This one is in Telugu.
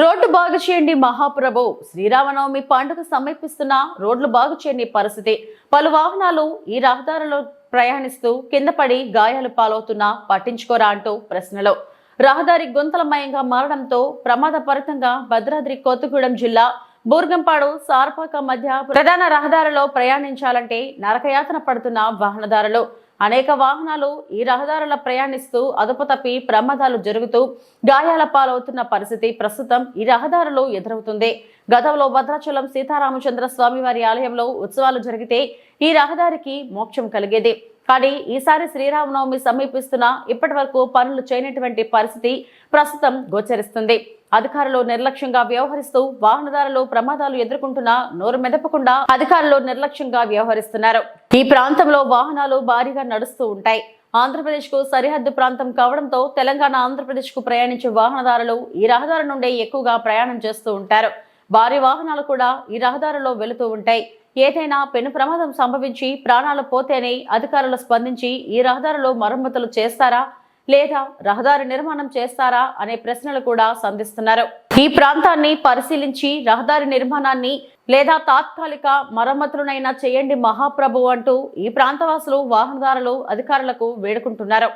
రోడ్డు బాగు చేయండి మహాప్రభు. శ్రీరామనవమి పండుగ సమీపిస్తున్న రోడ్లు బాగు చేయని పరిస్థితి. పలు వాహనాలు ఈ రహదారిలో ప్రయాణిస్తూ కింద పడి గాయాలు పాలవుతున్నా పట్టించుకోరా అంటూ ప్రశ్నలు. రహదారి గుంతలమయంగా మారడంతో ప్రమాదపరితంగా భద్రాద్రి కొత్తగూడెం జిల్లా బూర్గంపాడు సార్పాక మధ్య ప్రధాన రహదారిలో ప్రయాణించాలంటే నరకయాతన పడుతున్న వాహనదారులు. అనేక వాహనాలు ఈ రహదారుల ప్రయాణిస్తూ అదుపు తప్పి ప్రమాదాలు జరుగుతూ గాయాల పాలవుతున్న పరిస్థితి ప్రస్తుతం ఈ రహదారిలో ఎదురవుతుంది. గతంలో భద్రాచలం సీతారామచంద్ర స్వామి వారి ఆలయంలో ఉత్సవాలు జరిగితే ఈ రహదారికి మోక్షం కలిగేది. కానీ ఈసారి శ్రీరామనవమి సమీపిస్తున్నా ఇప్పటి వరకు పనులు చేయనటువంటి పరిస్థితి ప్రస్తుతం గోచరిస్తుంది. అధికారులు నిర్లక్ష్యంగా వ్యవహరిస్తూ వాహనదారులు ప్రమాదాలు ఎదుర్కొంటున్నా నోరు మెదపకుండా అధికారులు నిర్లక్ష్యంగా వ్యవహరిస్తున్నారు. ఈ ప్రాంతంలో వాహనాలు భారీగా నడుస్తూ ఉంటాయి. ఆంధ్రప్రదేశ్ కు సరిహద్దు ప్రాంతం కావడంతో తెలంగాణ ఆంధ్రప్రదేశ్ కు ప్రయాణించే వాహనదారులు ఈ రహదారి నుండి ఎక్కువగా ప్రయాణం చేస్తూ ఉంటారు. భారీ వాహనాలు కూడా ఈ రహదారిలో వెళుతూ ఉంటాయి. ఏదైనా పెను ప్రమాదం సంభవించి ప్రాణాలు పోతేనే అధికారులు స్పందించి ఈ రహదారిలో మరమ్మతులు చేస్తారా లేదా రహదారి నిర్మాణం చేస్తారా అనే ప్రశ్నలు కూడా సంధిస్తున్నారు. ఈ ప్రాంతాన్ని పరిశీలించి రహదారి నిర్మాణాన్ని లేదా తాత్కాలిక మరమ్మతులనైనా చేయండి మహాప్రభు అంటూ ఈ ప్రాంతవాసులు వాహనదారులు అధికారులకు వేడుకుంటున్నారు.